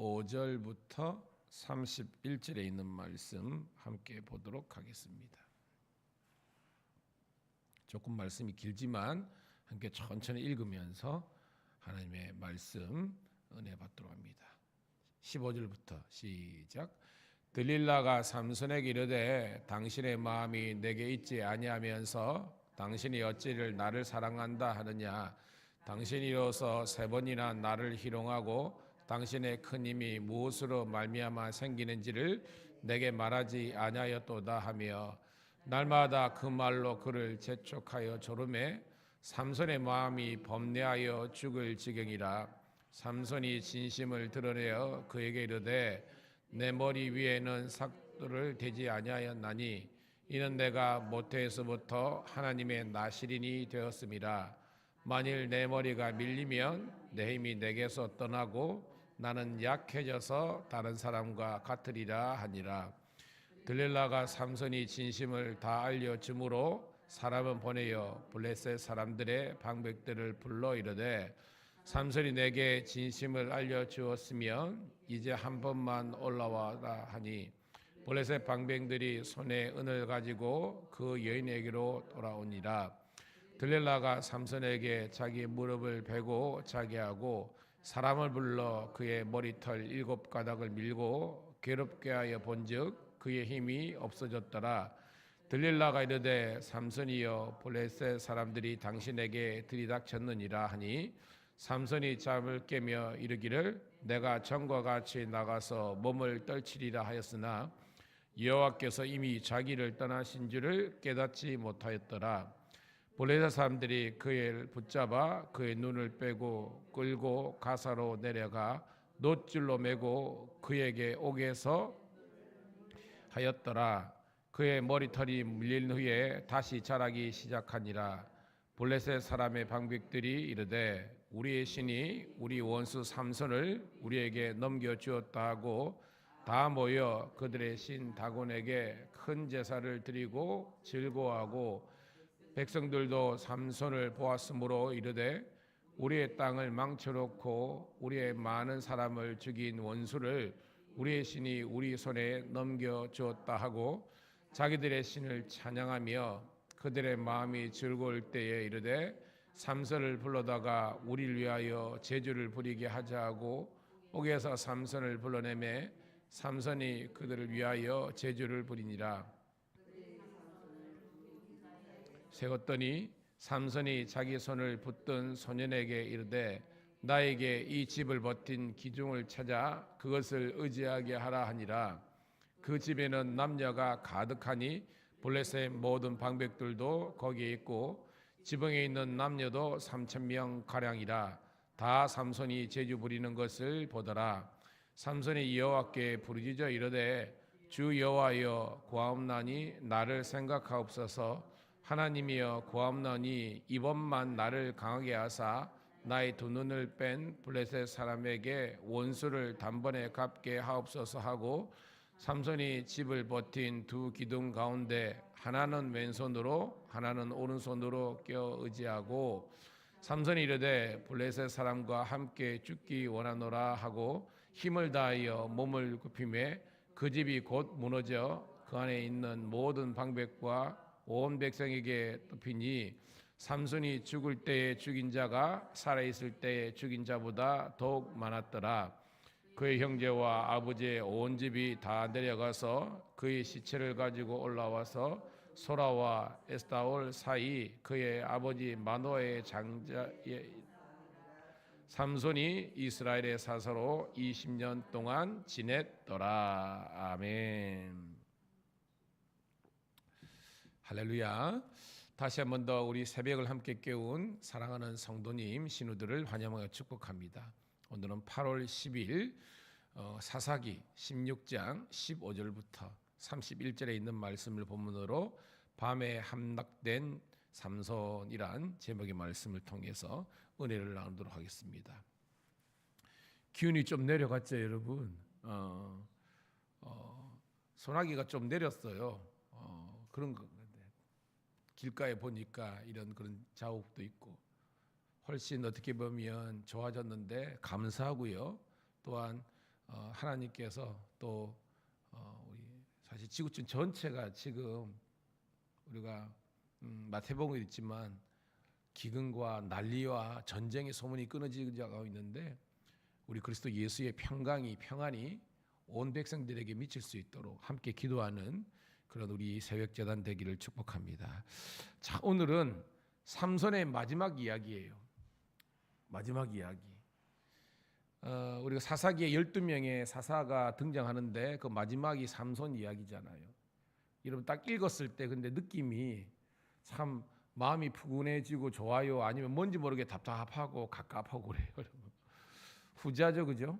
25절부터 31절에 있는 말씀 함께 보도록 하겠습니다. 조금 말씀이 길지만 함께 천천히 읽으면서 하나님의 말씀 은혜 받도록 합니다. 15절부터 시작. 들릴라가 삼손에게 이르되 당신의 마음이 내게 있지 아니하면서 당신이 어찌를 나를 사랑한다 하느냐. 당신이 이로써 3번이나 나를 희롱하고 당신의 큰 힘이 무엇으로 말미암아 생기는지를 내게 말하지 아니하였도다 하며 날마다 그 말로 그를 재촉하여 조르매 삼손의 마음이 범례하여 죽을 지경이라. 삼손이 진심을 드러내어 그에게 이르되 내 머리 위에는 삭도를 대지 아니하였나니 이는 내가 모태에서부터 하나님의 나실인이 되었음이라. 만일 내 머리가 밀리면 내 힘이 내게서 떠나고 나는 약해져서 다른 사람과 같으리라 하니라. 들릴라가 삼손이 진심을 다 알려주므로 사람은 보내어 블레셋 사람들의 방백들을 불러 이르되 삼손이 내게 진심을 알려주었으면 이제 한 번만 올라와라 하니 블레셋 방백들이 손에 은을 가지고 그 여인에게로 돌아오니라. 들릴라가 삼손에게 자기 무릎을 베고 자게 하고 사람을 불러 그의 머리털 7가닥을 밀고 괴롭게 하여 본즉 그의 힘이 없어졌더라. 들릴라가 이르되 삼손이여 블레셋 사람들이 당신에게 들이닥쳤느니라 하니 삼손이 잠을 깨며 이르기를 내가 전과 같이 나가서 몸을 떨치리라 하였으나 여호와께서 이미 자기를 떠나신 줄을 깨닫지 못하였더라. 블레셋 사람들이 그를 붙잡아 그의 눈을 빼고 끌고 가사로 내려가 놋줄로 매고 그에게 옥에서 하였더라. 그의 머리털이 물린 후에 다시 자라기 시작하니라. 블레셋 사람의 방백들이 이르되 우리의 신이 우리 원수 삼손을 우리에게 넘겨주었다 하고 다 모여 그들의 신 다곤에게 큰 제사를 드리고 즐거워하고 백성들도 삼손을 보았으므로 이르되 우리의 땅을 망쳐놓고 우리의 많은 사람을 죽인 원수를 우리의 신이 우리 손에 넘겨주었다 하고 자기들의 신을 찬양하며 그들의 마음이 즐거울 때에 이르되 삼손을 불러다가 우리를 위하여 제주를 부리게 하자 하고 옥에서 삼손을 불러내매 삼손이 그들을 위하여 제주를 부리니라. 세웠더니 삼손이 자기 손을 붙든 소년에게 이르되 나에게 이 집을 버틴 기둥을 찾아 그것을 의지하게 하라 하니라. 그 집에는 남녀가 가득하니 블레셋 모든 방백들도 거기에 있고 지붕에 있는 남녀도 3,000명 가량이라. 다 삼손이 제주 부리는 것을 보더라. 삼손이 여호와께 부르짖어 이르되 주 여호와여 구하옵나니 나를 생각하옵소서. 하나님이여 구하옵나니 이번만 나를 강하게 하사 나의 두 눈을 뺀 블레셋 사람에게 원수를 단번에 갚게 하옵소서 하고 삼손이 집을 버틴 두 기둥 가운데 하나는 왼손으로 하나는 오른손으로 껴 의지하고 삼손이 이르되 블레셋 사람과 함께 죽기 원하노라 하고 힘을 다하여 몸을 굽히매 그 집이 곧 무너져 그 안에 있는 모든 방백과 온 백성에게 덮이니 삼손이 죽을 때에 죽인 자가 살아있을 때에 죽인 자보다 더욱 많았더라. 그의 형제와 아버지의 온 집이 다 내려가서 그의 시체를 가지고 올라와서 소라와 에스타올 사이 그의 아버지 마노아의 장자에 삼손이 이스라엘의 사사로 20년 동안 지냈더라. 아멘. 할렐루야. 다시 한 번 더 우리 새벽을 함께 깨운 사랑하는 성도님 신우들을 환영하여 축복합니다. 오늘은 8월 10일 사사기 16장 15절부터 31절에 있는 말씀을 본문으로 밤에 함락된 삼손이란 제목의 말씀을 통해서 은혜를 나누도록 하겠습니다. 기운이 좀 내려갔죠, 여러분. 소나기가 좀 내렸어요. 그런 거 길가에 보니까 이런 그런 자욱도 있고 훨씬 어떻게 보면 좋아졌는데 감사하고요. 또한 하나님께서 또 우리 사실 지구촌 전체가 지금 우리가 마태복음에 있지만 기근과 난리와 전쟁의 소문이 끊어지고 있는데 우리 그리스도 예수의 평안이 온 백성들에게 미칠 수 있도록 함께 기도하는 그런 우리 새벽 제단 되기를 축복합니다. 자, 오늘은 삼손의 마지막 이야기예요. 마지막 이야기. 우리가 사사기에 12명의 사사가 등장하는데 그 마지막이 삼손 이야기잖아요. 여러분 딱 읽었을 때 근데 느낌이 참 마음이 푸근해지고 좋아요, 아니면 뭔지 모르게 답답하고 갑갑하고 그래요. 여러분. 후자죠, 그죠?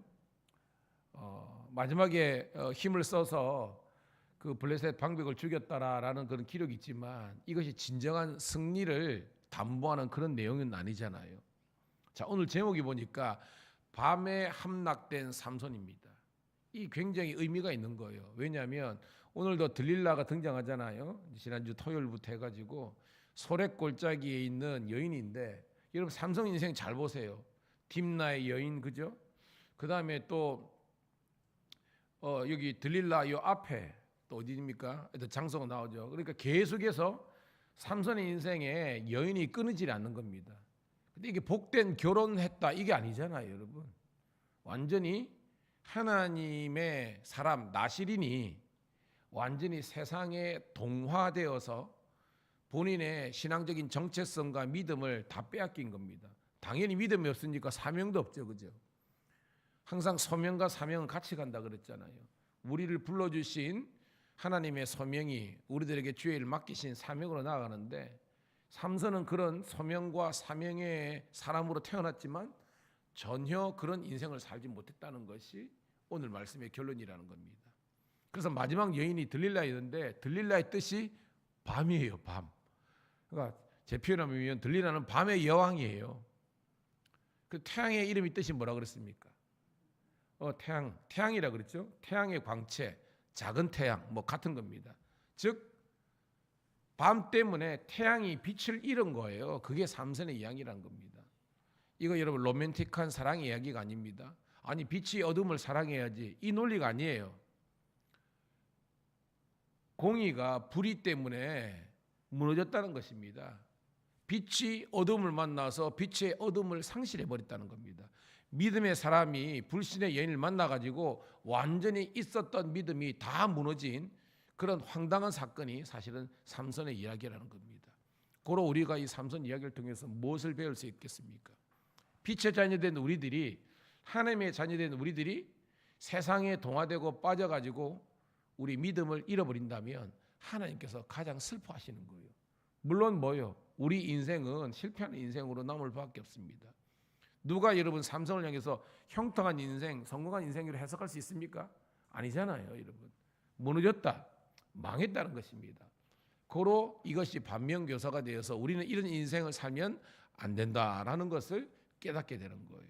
마지막에 힘을 써서 그 블레셋 방백을 죽였다라는 그런 기록이 있지만 이것이 진정한 승리를 담보하는 그런 내용은 아니잖아요. 자, 오늘 제목이 보니까 밤에 함락된 삼손입니다. 이 굉장히 의미가 있는 거예요. 왜냐하면 오늘도 들릴라가 등장하잖아요. 지난주 토요일부터 해가지고 소래골짜기에 있는 여인인데 여러분 삼손 인생 잘 보세요. 딥나의 여인, 그죠? 그 다음에 또 여기 들릴라 요 앞에 또 어디입니까? 장소가 나오죠. 그러니까 계속해서 삼손의 인생에 여인이 끊이질 않는 겁니다. 근데 이게 복된 결혼했다 이게 아니잖아요, 여러분. 완전히 하나님의 사람 나실인이 완전히 세상에 동화되어서 본인의 신앙적인 정체성과 믿음을 다 빼앗긴 겁니다. 당연히 믿음이 없으니까 사명도 없죠, 그죠? 항상 소명과 사명은 같이 간다 그랬잖아요. 우리를 불러주신 하나님의 소명이 우리들에게 주의 일 맡기신 사명으로 나아가는데 삼손은 그런 소명과 사명의 사람으로 태어났지만 전혀 그런 인생을 살지 못했다는 것이 오늘 말씀의 결론이라는 겁니다. 그래서 마지막 여인이 들릴라였는데 들릴라의 뜻이 밤이에요, 밤. 그러니까 제 표현하면 들릴라는 밤의 여왕이에요. 그 태양의 이름이 뜻이 뭐라 그랬습니까? 태양이라 그랬죠. 태양의 광채, 작은 태양, 뭐 같은 겁니다. 즉 밤 때문에 태양이 빛을 잃은 거예요. 그게 삼손의 이야기란 겁니다. 이거 여러분 로맨틱한 사랑 이야기가 아닙니다. 아니 빛이 어둠을 사랑해야지 이 논리가 아니에요. 공의가 불의 때문에 무너졌다는 것입니다. 빛이 어둠을 만나서 빛의 어둠을 상실해 버렸다는 겁니다. 믿음의 사람이 불신의 여인을 만나가지고 완전히 있었던 믿음이 다 무너진 그런 황당한 사건이 사실은 삼손의 이야기라는 겁니다. 고로 우리가 이 삼손 이야기를 통해서 무엇을 배울 수 있겠습니까? 빛의 자녀된 우리들이, 하나님의 자녀된 우리들이 세상에 동화되고 빠져가지고 우리 믿음을 잃어버린다면 하나님께서 가장 슬퍼하시는 거예요. 물론 뭐요? 우리 인생은 실패하는 인생으로 남을 수밖에 없습니다. 누가 여러분 삼손을 향해서 형통한 인생, 성공한 인생으로 해석할 수 있습니까? 아니잖아요, 여러분. 무너졌다, 망했다는 것입니다. 고로 이것이 반면교사가 되어서 우리는 이런 인생을 살면 안 된다라는 것을 깨닫게 되는 거예요.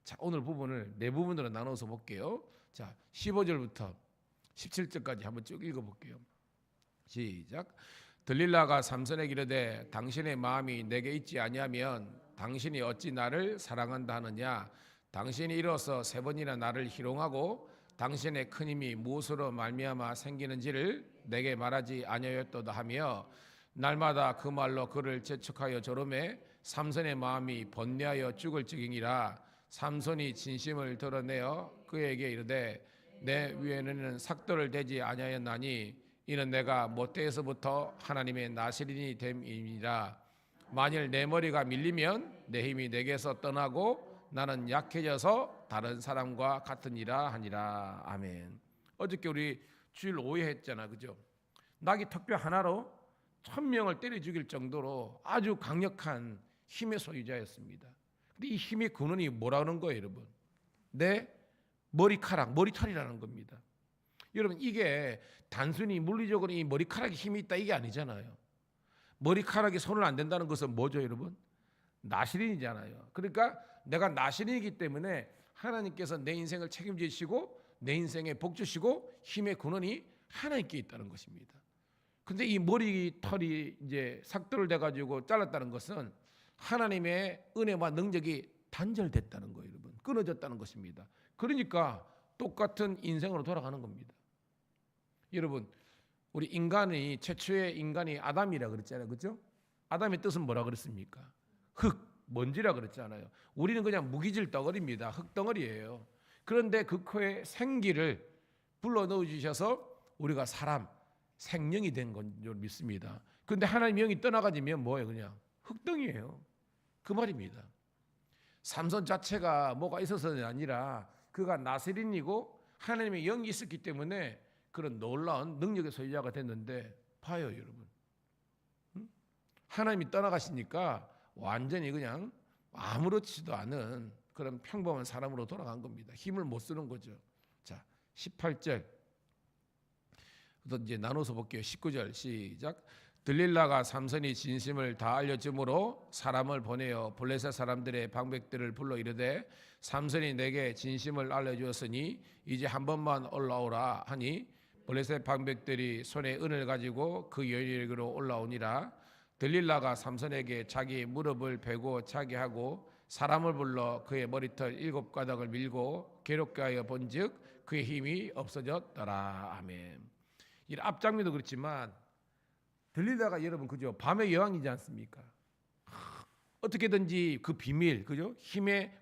자, 오늘 부분을 네 부분으로 나눠서 볼게요. 자, 15절부터 17절까지 한번 쭉 읽어볼게요. 시작. 들릴라가 삼손에게 이르되 당신의 마음이 내게 있지 아니하면 당신이 어찌 나를 사랑한다 하느냐? 당신이 일어서 세 번이나 나를 희롱하고 당신의 큰 힘이 무엇으로 말미암아 생기는지를 내게 말하지 아니하였도다 하며 날마다 그 말로 그를 재촉하여 조름에 삼손의 마음이 번뇌하여 죽을 지경이라. 삼손이 진심을 드러내어 그에게 이르되 내 위에는 삭도를 대지 아니하였나니 이는 내가 모태에서부터 하나님의 나실인이 됨이니라. 만일 내 머리가 밀리면 내 힘이 내게서 떠나고 나는 약해져서 다른 사람과 같으니라 하니라. 아멘. 어저께 우리 주일 5회 했잖아, 그죠? 낙이 턱뼈 하나로 1000명을 때려 죽일 정도로 아주 강력한 힘의 소유자였습니다. 근데 이 힘의 근원이 뭐라는 거예요, 여러분? 내 머리카락, 머리털이라는 겁니다. 여러분 이게 단순히 물리적으로 이 머리카락에 힘이 있다 이게 아니잖아요. 머리카락에 손을 안 댄다는 것은 뭐죠, 여러분? 나실인이잖아요. 그러니까 내가 나실인이기 때문에 하나님께서 내 인생을 책임지시고 내 인생에 복 주시고 힘의 근원이 하나님께 있다는 것입니다. 근데 이 머리털이 이제 삭도를 대 가지고 잘랐다는 것은 하나님의 은혜와 능력이 단절됐다는 거예요, 여러분. 끊어졌다는 것입니다. 그러니까 똑같은 인생으로 돌아가는 겁니다. 여러분, 우리 인간이 최초의 인간이 아담이라 그랬잖아요, 그렇죠? 아담의 뜻은 뭐라 그랬습니까? 흙, 먼지라 그랬잖아요. 우리는 그냥 무기질 덩어리입니다. 흙 덩어리예요. 그런데 그 코에 생기를 불러 넣어 주셔서 우리가 사람, 생명이 된 건 줄 믿습니다. 그런데 하나님 영이 떠나가지면 뭐예요? 그냥 흙덩이에요. 그 말입니다. 삼손 자체가 뭐가 있어서는 아니라 그가 나세린이고 하나님의 영이 있었기 때문에 그런 놀라운 능력의 소유자가 됐는데, 봐요 여러분, 하나님이 떠나가시니까 완전히 그냥 아무렇지도 않은 그런 평범한 사람으로 돌아간 겁니다. 힘을 못 쓰는 거죠. 자, 18절 또 이제 나눠서 볼게요. 19절 시작. 들릴라가 삼손이 진심을 다 알려주므로 사람을 보내어 블레셋 사람들의 방백들을 불러 이르되 삼손이 내게 진심을 알려주었으니 이제 한 번만 올라오라 하니 블레셋 방백들이 손에 은을 가지고 그 여인에게로 올라오니라. 들릴라가 삼손에게 자기 무릎을 베고 자게 하고 사람을 불러 그의 머리털 7가닥을 밀고 괴롭게 하여 본즉 그의 힘이 없어졌더라. 아멘. 이 앞장면도 그렇지만 들릴라가 여러분 그죠? 밤의 여왕이지 않습니까? 어떻게든지 그 비밀, 그죠? 힘의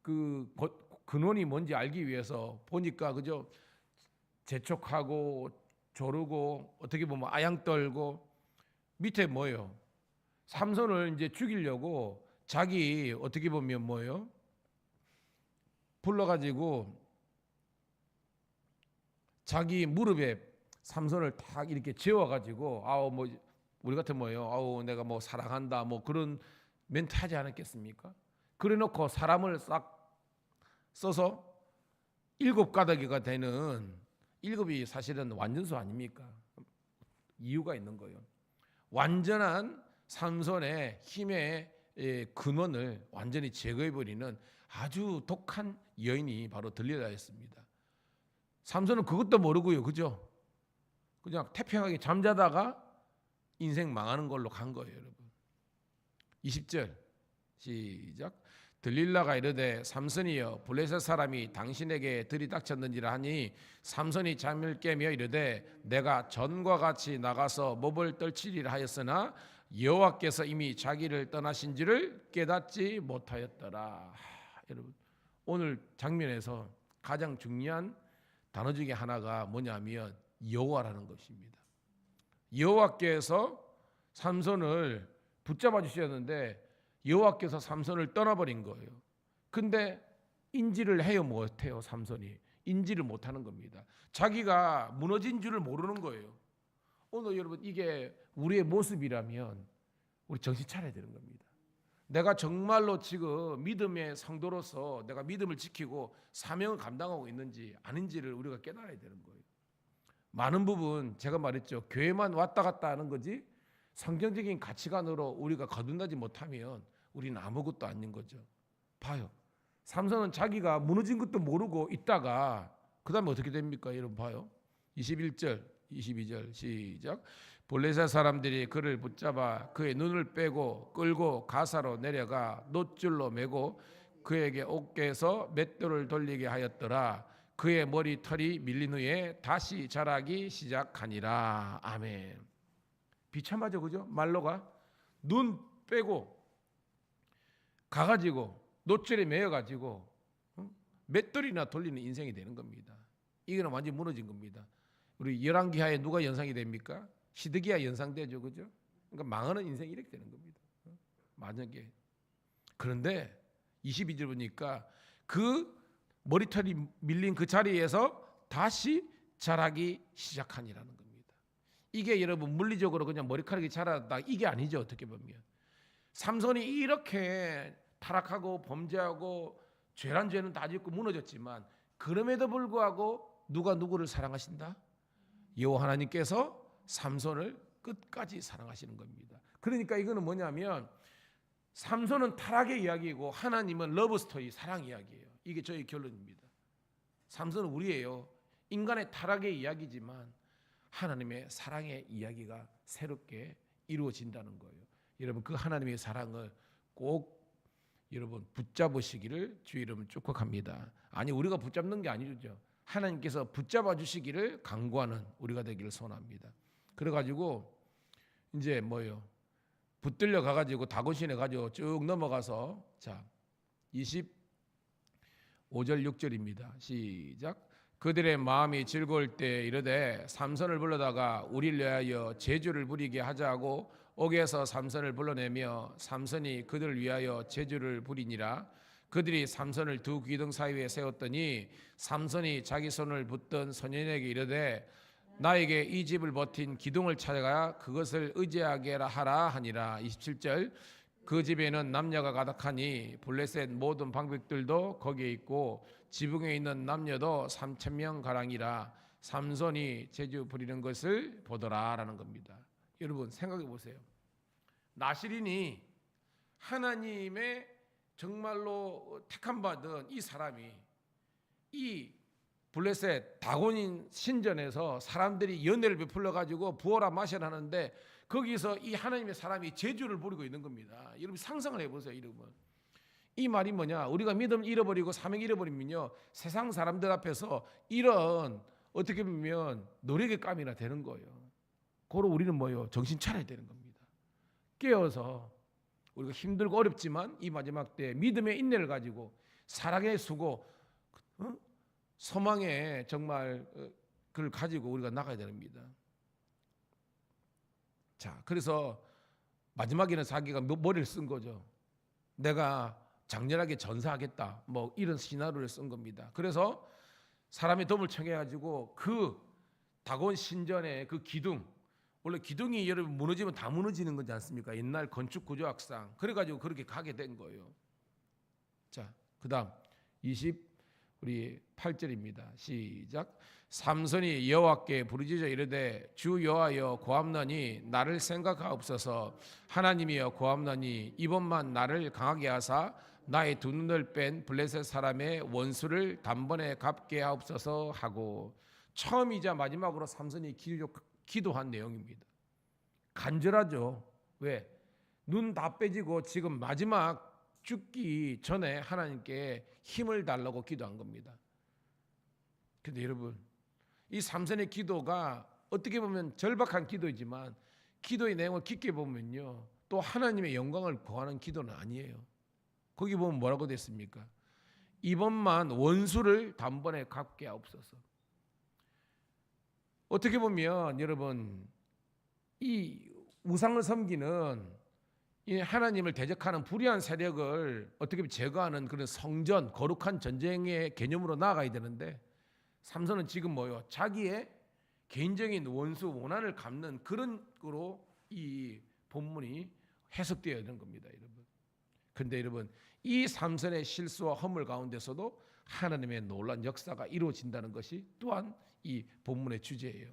그 근원이 뭔지 알기 위해서 보니까 그죠? 재촉하고 조르고 어떻게 보면 아양 떨고 밑에 뭐예요? 삼손을 이제 죽이려고 자기 어떻게 보면 뭐예요? 불러가지고 자기 무릎에 삼손을 탁 이렇게 재워가지고 아우 뭐 우리 같은 뭐예요? 아우 내가 뭐 사랑한다 뭐 그런 멘트 하지 않았겠습니까? 그래놓고 사람을 싹 써서 7가닥이가 되는 7이 사실은 완전수 아닙니까? 이유가 있는 거예요. 완전한 삼손의 힘의 근원을 완전히 제거해버리는 아주 독한 여인이 바로 들릴라였습니다. 삼손은 그것도 모르고요, 그죠? 그냥 태평하게 잠자다가 인생 망하는 걸로 간 거예요, 여러분. 20절 시작. 들릴라가 이르되 삼손이여 블레셋 사람이 당신에게 들이닥쳤는지라 하니 삼손이 잠을 깨며 이르되 내가 전과 같이 나가서 몹을 떨치리라 하였으나 여호와께서 이미 자기를 떠나신 줄을 깨닫지 못하였더라. 여러분 오늘 장면에서 가장 중요한 단어 중에 하나가 뭐냐면 여호와라는 것입니다. 여호와께서 삼손을 붙잡아 주셨는데 여호와께서 삼손을 떠나버린 거예요. 근데 인지를 해요 못해요? 삼손이 인지를 못하는 겁니다. 자기가 무너진 줄을 모르는 거예요. 오늘 여러분 이게 우리의 모습이라면 우리 정신 차려야 되는 겁니다. 내가 정말로 지금 믿음의 성도로서 내가 믿음을 지키고 사명을 감당하고 있는지 아닌지를 우리가 깨달아야 되는 거예요. 많은 부분 제가 말했죠. 교회만 왔다 갔다 하는 거지 성경적인 가치관으로 우리가 거듭나지 못하면 우리는 아무것도 아닌 거죠. 봐요. 삼손은 자기가 무너진 것도 모르고 있다가 그 다음에 어떻게 됩니까? 여러분 봐요. 21절 22절 시작. 블레셋 사람들이 그를 붙잡아 그의 눈을 빼고 끌고 가사로 내려가 놋줄로 매고 그에게 어깨에서 맷돌을 돌리게 하였더라. 그의 머리털이 밀린 후에 다시 자라기 시작하니라. 아멘. 비참하죠, 그죠? 말로가 눈 빼고 가가지고 놋줄에 매여가지고 맷돌이나 돌리는 인생이 되는 겁니다. 이거는 완전히 무너진 겁니다. 우리 열왕기하에 누가 연상이 됩니까? 시드기야 연상되죠, 그죠? 그러니까 망하는 인생이 이렇게 되는 겁니다. 만약에 그런데 22절 보니까 그 머리털이 밀린 그 자리에서 다시 자라기 시작하니라는 겁니다. 이게 여러분 물리적으로 그냥 머리카락이 자라다 이게 아니죠. 어떻게 보면 삼손이 이렇게 타락하고 범죄하고 죄란 죄는 다 짓고 무너졌지만 그럼에도 불구하고 누가 누구를 사랑하신다? 여호와 하나님께서 삼손을 끝까지 사랑하시는 겁니다. 그러니까 이거는 뭐냐면 삼손은 타락의 이야기이고 하나님은 러브스토리 사랑 이야기예요. 이게 저희 결론입니다. 삼손은 우리예요. 인간의 타락의 이야기지만 하나님의 사랑의 이야기가 새롭게 이루어진다는 거예요. 여러분 그 하나님의 사랑을 꼭 여러분 붙잡으시기를 주 이름을 축복합니다. 아니 우리가 붙잡는 게 아니죠. 하나님께서 붙잡아 주시기를 간구하는 우리가 되기를 소원합니다. 그래가지고 이제 뭐요? 붙들려 가가지고 다곤신에 가지고 쭉 넘어가서 자 25절 6절입니다. 시작. 그들의 마음이 즐거울 때 이르되 삼손을 불러다가 우리를 위하여 제주를 부리게 하자고 옥에서 삼손을 불러내며 삼손이 그들을 위하여 제주를 부리니라. 그들이 삼손을 두 기둥 사이에 세웠더니 삼손이 자기 손을 붙든 소년에게 이르되 나에게 이 집을 버틴 기둥을 찾아가 그것을 의지하게 하라 하니라. 27절. 그 집에는 남녀가 가득하니 블레셋 모든 방백들도 거기에 있고 지붕에 있는 남녀도 3,000명 가량이라. 삼손이 제주 부리는 것을 보더라라는 겁니다. 여러분 생각해 보세요. 나실인이 하나님의 정말로 택함 받은 이 사람이 이 블레셋 다곤인 신전에서 사람들이 연회를 베풀어 가지고 부어라 마셔라 하는데 거기서 이 하나님의 사람이 제주를 부리고 있는 겁니다. 여러분 상상을 해보세요. 여러분 이 말이 뭐냐? 우리가 믿음 잃어버리고 사명 잃어버리면요 세상 사람들 앞에서 이런 어떻게 보면 노래개감이나 되는 거예요. 그로 우리는 뭐요? 정신 차려야 되는 겁니다. 깨어서 우리가 힘들고 어렵지만 이 마지막 때 믿음의 인내를 가지고 사랑의 수고, 소망의 정말 그걸 가지고 우리가 나가야 됩니다. 자, 그래서 마지막에는 자기가 머리를 쓴 거죠. 내가 장렬하게 전사하겠다. 뭐 이런 시나리오를 쓴 겁니다. 그래서 사람의 도움을 청해가지고 그 다곤 신전의 그 기둥, 원래 기둥이 여러분 무너지면 다 무너지는 거지 않습니까? 옛날 건축 구조학상. 그래가지고 그렇게 가게 된 거예요. 자, 그다음 28절입니다. 시작. 삼손이 여호와께 부르짖어 이르되 주 여호와여 고함나니 나를 생각하옵소서. 하나님이여 고함나니 이번만 나를 강하게 하사 나의 두 눈을 뺀 블레셋 사람의 원수를 단번에 갚게 하옵소서 하고 처음이자 마지막으로 삼손이 기도한 내용입니다. 간절하죠. 왜? 눈 다 빼지고 지금 마지막 죽기 전에 하나님께 힘을 달라고 기도한 겁니다. 근데 여러분 이 삼손의 기도가 어떻게 보면 절박한 기도이지만 기도의 내용을 깊게 보면요 또 하나님의 영광을 구하는 기도는 아니에요. 거기 보면 뭐라고 됐습니까? 이번만 원수를 단번에 갚게 하옵소서. 어떻게 보면 여러분 이 우상을 섬기는 이 하나님을 대적하는 불의한 세력을 어떻게 보면 제거하는 그런 성전, 거룩한 전쟁의 개념으로 나아가야 되는데 삼손은 지금 뭐요? 자기의 개인적인 원수 원한을 갚는 그런 거로 이 본문이 해석되어야 되는 겁니다, 여러분. 그런데 여러분 이 삼손의 실수와 허물 가운데서도 하나님의 놀라운 역사가 이루어진다는 것이 또한 이 본문의 주제예요.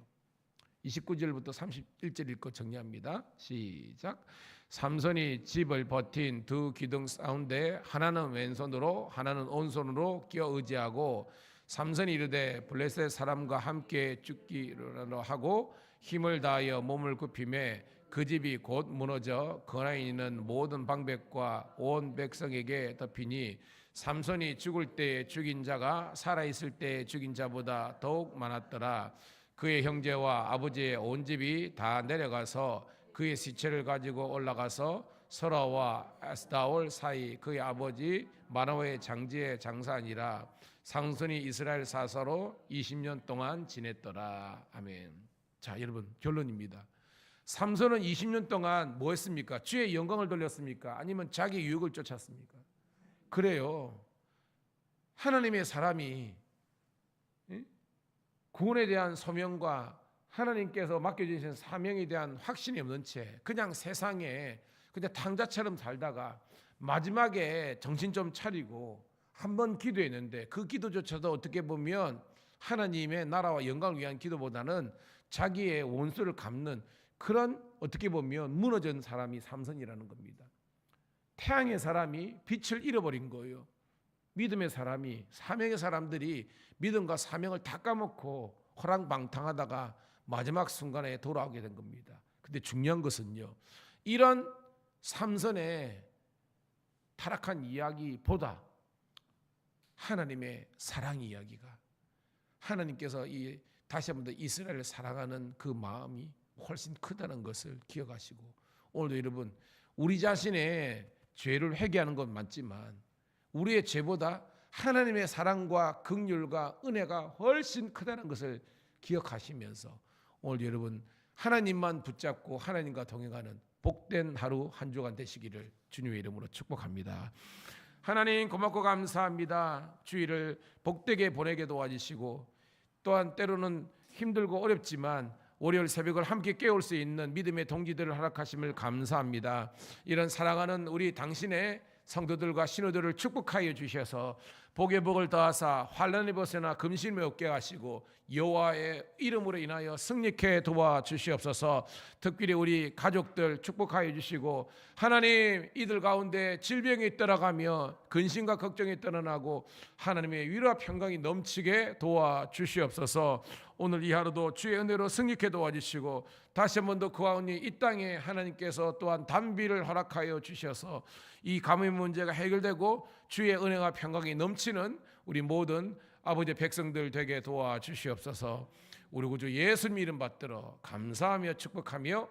29절부터 31절 읽고 정리합니다. 시작. 삼손이 집을 버틴 두 기둥 가운데 하나는 왼손으로 하나는 오른손으로 끼어 의지하고 삼손이 이르되 블레셋 사람과 함께 죽기로 하고 힘을 다하여 몸을 굽히매 그 집이 곧 무너져 그 안에 있는 모든 방백과 온 백성에게 덮이니 삼손이 죽을 때 죽인 자가 살아있을 때 죽인 자보다 더욱 많았더라. 그의 형제와 아버지의 온 집이 다 내려가서 그의 시체를 가지고 올라가서 설아와 에스다올 사이 그의 아버지 마노아의 장지에 장사하니라. 삼손이 이스라엘 사사로 20년 동안 지냈더라. 아멘. 자, 여러분 결론입니다. 삼손은 20년 동안 뭐 했습니까? 주의 영광을 돌렸습니까? 아니면 자기 유혹을 쫓았습니까? 그래요. 하나님의 사람이 구원에 대한 소명과 하나님께서 맡겨주신 사명에 대한 확신이 없는 채 그냥 세상에 그냥 탕자처럼 살다가 마지막에 정신 좀 차리고 한번 기도했는데 그 기도조차도 어떻게 보면 하나님의 나라와 영광을 위한 기도보다는 자기의 원수를 갚는 그런 어떻게 보면 무너진 사람이 삼손이라는 겁니다. 태양의 사람이 빛을 잃어버린 거예요. 믿음의 사람이 사명의 사람들이 믿음과 사명을 다 까먹고 호랑방탕하다가 마지막 순간에 돌아오게 된 겁니다. 근데 중요한 것은요. 이런 삼손의 타락한 이야기보다 하나님의 사랑 이야기가, 하나님께서 다시 한번 더 이스라엘을 사랑하는 그 마음이 훨씬 크다는 것을 기억하시고, 오늘도 여러분 우리 자신의 죄를 회개하는 건 맞지만 우리의 죄보다 하나님의 사랑과 긍휼과 은혜가 훨씬 크다는 것을 기억하시면서 오늘 여러분 하나님만 붙잡고 하나님과 동행하는 복된 하루 한 주간 되시기를 주님의 이름으로 축복합니다. 하나님 고맙고 감사합니다. 주일을 복되게 보내게 도와주시고, 또한 때로는 힘들고 어렵지만 월요일 새벽을 함께 깨울 수 있는 믿음의 동기들을 허락하심을 감사합니다. 이런 사랑하는 우리 당신의 성도들과 신우들을 축복하여 주셔서 복의 복을 더하사 환난의 벗어나 금심에 얻게 하시고 여호와의 이름으로 인하여 승리케 도와주시옵소서. 특별히 우리 가족들 축복하여 주시고, 하나님 이들 가운데 질병이 떠나가며 근심과 걱정이 떠나고 하나님의 위로와 평강이 넘치게 도와주시옵소서. 오늘 이 하루도 주의 은혜로 승리케 도와주시고, 다시 한 번 더 그 가운데 이 땅에 하나님께서 또한 단비를 허락하여 주셔서 이 가뭄 문제가 해결되고 주의 은혜와 평강이 넘치는 우리 모든 아버지의 백성들 되게 도와주시옵소서. 우리 구주 예수님 이름 받들어 감사하며 축복하며